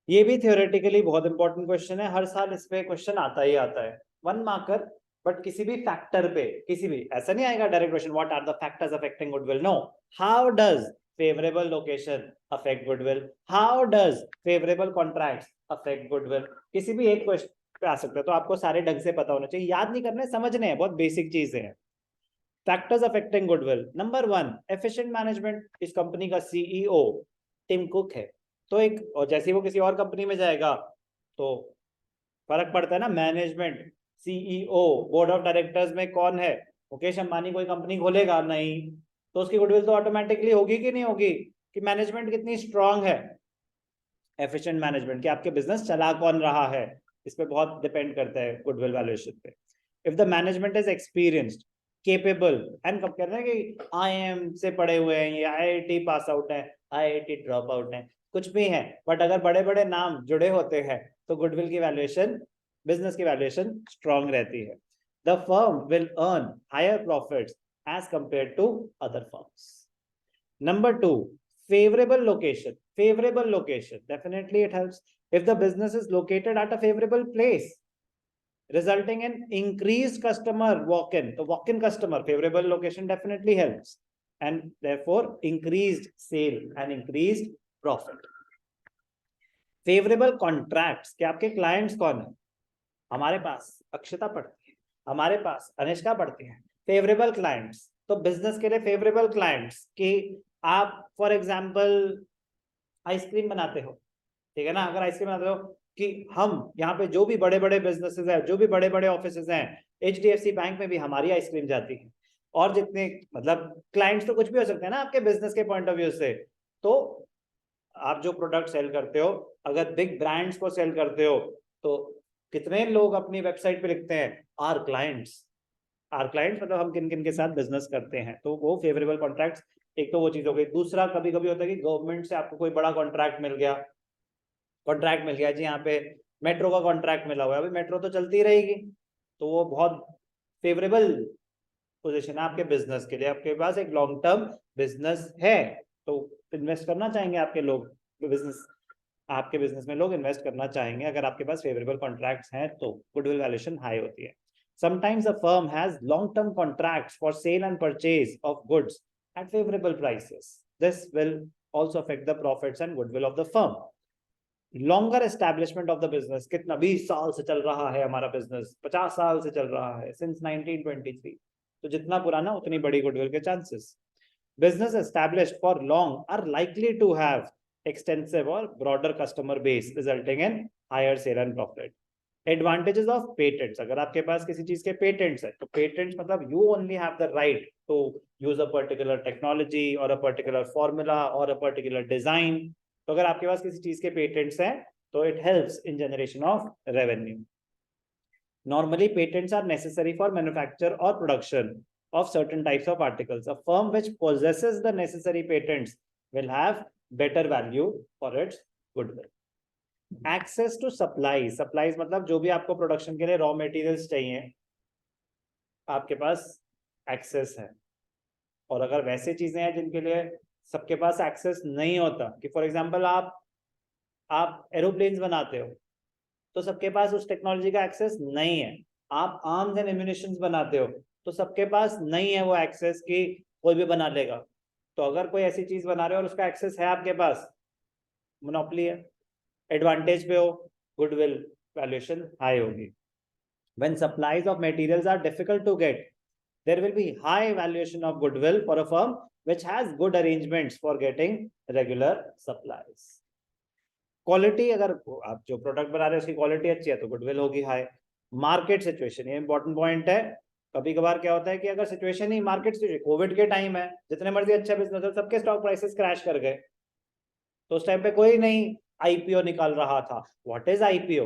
ये भी थियोरेटिकली बहुत इंपॉर्टेंट क्वेश्चन है, हर साल इस पे क्वेश्चन आता ही आता है, 1 मार्कर। बट किसी भी फैक्टर पे, किसी भी ऐसा नहीं आएगा direct question what are the factors affecting goodwill, no, how does favourable location affect goodwill, how does favourable contracts affect goodwill, किसी भी एक क्वेश्चन पे आ सकता है। तो आपको सारे ढंग से पता होना चाहिए, याद नहीं करने, समझने हैं, बहुत बेसिक चीजें हैं। Factors affecting goodwill, number 1 efficient management. इस कंपनी का सीईओ टिम कुक है, तो एक, और जैसे वो किसी और कंपनी में जाएगा तो फर्क पड़ता है ना, management, CEO, board of directors में कौन है, मुकेश अंबानी कोई कंपनी खोलेगा नहीं, तो उसकी गुडविल तो ऑटोमेटिकली होगी कि नहीं होगी, कि मैनेजमेंट कितनी स्ट्रांग है, एफिशिएंट मैनेजमेंट, कि आपके बिजनेस चला कौन रहा है, इस पे बहुत डिपेंड करता है गुडविल वैल्यूएशन पे। If the management is experienced, capable, and कब कहते हैं कि आईएम से पढ़े हुए हैं, ये आईआईटी पास आउट है, आईआईटी ड्रॉप आउट है, कुछ भी है, बट अगर बड़े बड़े नाम जुड़े होते हैं तो गुडविल की वैल्यूएशन, बिजनेस की वैल्यूएशन स्ट्रांग रहती है। The firm will earn higher profits as compare to other firms. Number 2, favorable location. Favorable location, definitely it helps. If the business is located at a favorable place, resulting in increased customer walk-in, the walk-in customer, favorable location definitely helps, and therefore increased sale and increased profit. Favorable contracts, कि आपके clients कौन है, हमारे पास अक्षता पढ़ती है, हमारे पास अनिष्का पढ़ती है, फेवरेबल क्लाइंट्स, तो बिजनेस के लिए फेवरेबल क्लाइंट्स, कि आप फॉर एग्जांपल आइसक्रीम बनाते हो, ठीक है ना, अगर आइसक्रीम बनाते हो, कि हम यहाँ पे जो भी बड़े बड़े बिजनेसेस हैं, जो भी बड़े बड़े ऑफिसेज हैं, एचडीएफसी बैंक में भी हमारी आइसक्रीम जाती है, और जितने मतलब क्लाइंट्स तो कुछ भी हो सकते हैं ना आपके बिजनेस के पॉइंट ऑफ व्यू से, तो आप जो प्रोडक्ट सेल करते हो, अगर बिग ब्रांड्स को सेल करते हो, तो कितने लोग अपनी वेबसाइट पे लिखते हैं आर क्लाइंट्स, आर क्लाइंट्स मतलब हम किन किन के साथ बिजनेस करते हैं, तो वो फेवरेबल कॉन्ट्रैक्ट्स, एक तो वो चीज हो गई। दूसरा, कभी कभी होता है कि गवर्नमेंट से आपको कोई बड़ा कॉन्ट्रैक्ट मिल गया, जी यहाँ पे मेट्रो का कॉन्ट्रैक्ट मिला हुआ है, अभी मेट्रो तो चलती रहेगी, तो वो बहुत फेवरेबल पोजीशन है आपके बिजनेस के लिए, आपके पास एक लॉन्ग टर्म बिजनेस है, तो इन्वेस्ट करना चाहेंगे आपके लोग, बिजनेस, आपके बिजनेस में लोग इन्वेस्ट करना चाहेंगे अगर आपके पास फेवरेबल कॉन्ट्रैक्ट्स हैं, तो गुडविल वैल्यूएशन हाई होती है। Sometimes a firm has long-term contracts for sale and purchase of goods at favorable prices. This will also affect the profits and goodwill of the firm. Longer establishment of the business, कितना 20 साल से चल रहा है हमारा business, 50 साल से चल रहा है, since 1923, तो जितना पुराना उतनी बड़ी गुडविल के chances. Business established for long are likely to have extensive or broader customer base, resulting in higher sale and profit. Advantages of patents, अगर आपके पास किसी चीज के पेटेंट्स है, तो पेटेंट्स मतलब you only have the right to use a particular technology or a particular formula or a particular design, तो अगर आपके पास किसी चीज के पेटेंट्स हैं तो it helps in generation of revenue. Normally patents are necessary for manufacture or production of certain types of articles. A firm which possesses the necessary patents will have better value for its goodwill. Access to supplies, supplies मतलब जो भी आपको production के लिए raw materials चाहिए, आपके पास access है। और अगर वैसे चीजें हैं जिनके लिए सबके पास एक्सेस नहीं होता, कि फॉर एग्जांपल आप एरोप्लेन्स बनाते हो, तो सबके पास उस टेक्नोलॉजी का एक्सेस नहीं है। आप आर्म्स एंड एम्यूनिशंस बनाते हो, तो सबके पास नहीं है वो एक्सेस कि कोई भी बना लेगा। तो अगर कोई ऐसी चीज बना रहे हो और उसका एक्सेस है आपके पास, मोनोपोली है, एडवांटेज पे हो, गुडविल वैल्यूएशन हाई होगी। When supplies of materials are difficult to get, there will be high valuation of goodwill for a firm which has good arrangements for getting regular supplies. Quality, अगर आप जो product बना रहे हैं उसकी quality अच्छी है तो गुडविल होगी हाई। मार्केट सिचुएशन, ये इंपॉर्टेंट पॉइंट है। कभी कभार क्या होता है कि अगर सिचुएशन ही मार्केट सिचुएशन, कोविड के टाइम है, जितने मर्जी अच्छा बिजनेस हो, सबके स्टॉक प्राइसेस क्रैश कर गए, तो उस टाइम पे कोई नहीं आईपीओ निकाल रहा था। What is IPO?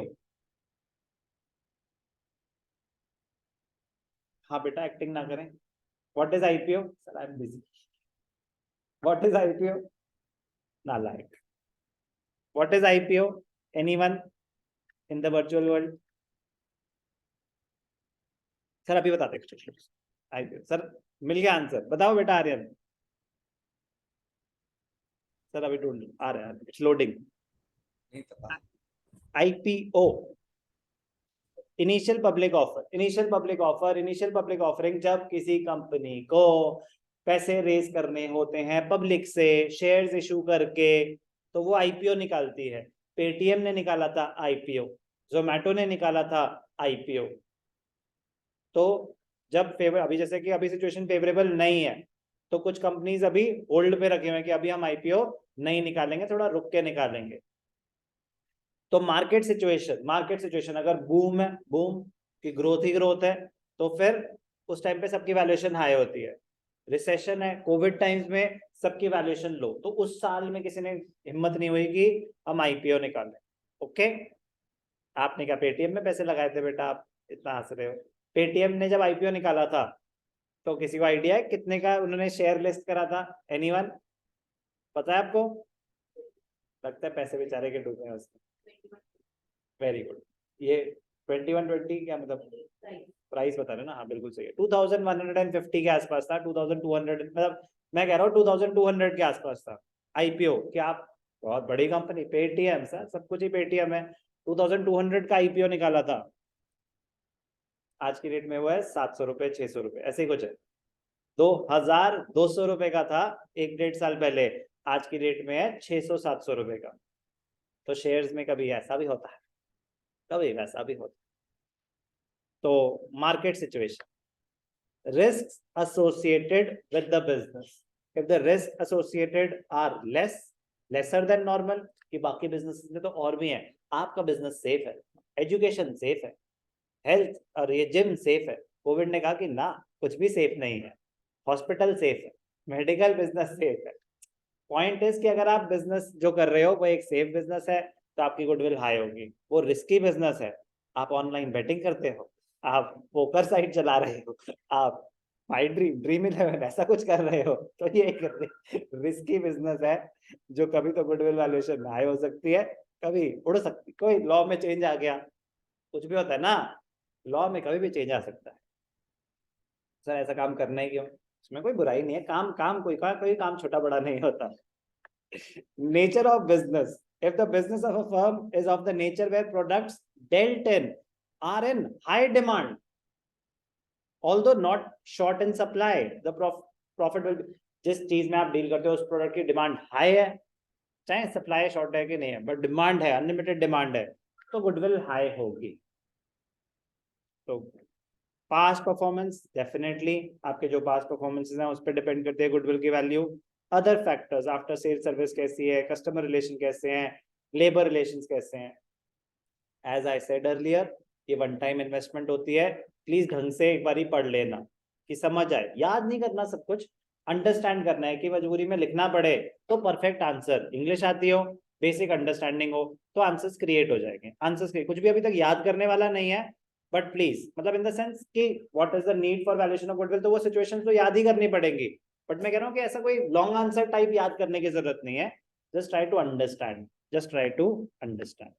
हाँ बेटा, एक्टिंग ना करें। What is IPO? Sir I am busy. What is IPO? नालायक। What is IPO? Anyone in the virtual world? Sir अभी बताते हैं आईपीओ। सर मिल गया आंसर, बताओ बेटा आर्यन। सर अभी ढूंढ आ रहा है, it's loading. IPO, initial public offer, initial public offering जब किसी कंपनी को पैसे रेज करने होते हैं पब्लिक से शेयर्स इशू करके, तो वो आईपीओ निकालती है। पेटीएम ने निकाला था आईपीओ, जोमेटो ने निकाला था आईपीओ। तो जब फेवर, अभी जैसे कि अभी सिचुएशन फेवरेबल नहीं है, तो कुछ कंपनीज अभी होल्ड पे रखे हुए हैं कि अभी हम आईपीओ नहीं निकालेंगे, थोड़ा रुक के निकालेंगे। तो मार्केट सिचुएशन अगर बूम है, बूम की ग्रोथ ही ग्रोथ है, तो फिर उस टाइम पे सबकी वैल्यूएशन हाई होती है। रिसेशन है, कोविड टाइम्स में सबकी वैल्यूएशन लो, तो उस साल में किसी ने हिम्मत नहीं हुई कि हम आईपीओ निकालें। ओके, आपने क्या पेटीएम में पैसे लगाए थे बेटा, आप इतना हंस रहे हो? पेटीएम ने जब आईपीओ निकाला था, तो किसी को आइडिया है कितने का उन्होंने शेयर लिस्ट करा था? एनीवन पता है आपको? लगता है पैसे बेचारे के डूबे हैं उसमें। Very good. ये 2120 क्या मतलब प्राइस बता रहे ना? हाँ बिल्कुल सही है, 2150 के आसपास था, 2200, मतलब मैं कह रहा हूँ 2200 के आसपास था आईपीओ। क्या आप, बहुत बड़ी कंपनी पेटीएम, सर सब कुछ ही पेटीएम है, 2200 का आईपीओ निकाला था। आज की रेट में वो है 700 रुपए, 600 रुपए, ऐसे ही कुछ है। 2200 रुपए का था एक 1.5 साल पहले, आज की रेट में है 600-700 रुपए का। तो शेयर्स में कभी ऐसा भी होता है, कभी वैसा भी होता है। तो market situation, risks associated with the business, if the risks associated are lesser than normal, कि बाकी बिजनेस में तो और भी है, आपका बिजनेस सेफ है, एजुकेशन सेफ है, हेल्थ और ये जिम सेफ है। कोविड ने कहा कि ना, कुछ भी सेफ नहीं है, हॉस्पिटल सेफ है, मेडिकल बिजनेस सेफ है। पॉइंट इज कि अगर आप बिजनेस जो कर रहे हो वो एक सेफ बिजनेस है, तो आपकी गुडविल हाई होगी। वो रिस्की बिजनेस है, आप ऑनलाइन बेटिंग करते हो, आप पोकर साइट चला रहे हो, आप माई ड्रीम 11 ऐसा कुछ कर रहे हो, तो ये एक रिस्की बिजनेस है, जो कभी तो गुडविल वैल्यूएशन हाई हो सकती है, कभी उड़ सकती, कोई लॉ में चेंज आ गया, कुछ भी होता है ना, लॉ में कभी भी चेंज आ सकता है। सर ऐसा काम करना ही क्यों? इसमें कोई बुराई नहीं है, काम काम कोई काम छोटा बड़ा नहीं होता। Nature of business, if the business of a firm is of the nature where products dealt in are in high demand, although not short in supply, the profit will be, जिस चीज में आप डील करते हो उस product की demand high है, चाहे सप्लाई शॉर्ट है कि नहीं है, बट डिमांड है, अनलिमिटेड डिमांड है, तो गुडविल हाई होगी। तो पास्ट परफॉर्मेंस डेफिनेटली, आपके जो पास्ट परफॉर्मेंसेस हैं उस पर डिपेंड करते हैं गुडविल की value. Other factors, after sale service कैसी है, कस्टमर रिलेशन कैसे हैं, लेबर रिलेशंस कैसे हैं। एज आई सेड अर्लियर, ये वन टाइम इन्वेस्टमेंट होती है, प्लीज ढंग से एक बार ही पढ़ लेना कि समझ आए, याद नहीं करना सब कुछ, अंडरस्टैंड करना है कि मजबूरी में लिखना पड़े तो परफेक्ट आंसर, इंग्लिश आती हो, बेसिक अंडरस्टैंडिंग हो, तो आंसर्स क्रिएट हो जाएंगे। आंसर्स कुछ भी अभी तक याद करने वाला नहीं है, बट प्लीज, मतलब इन द सेंस कि what is the need for valuation of goodwill, तो वो सिचुएशन तो याद ही करनी पड़ेगी, बट मैं कह रहा हूँ कि ऐसा कोई लॉन्ग आंसर टाइप याद करने की जरूरत नहीं है, just try to understand, just try to understand.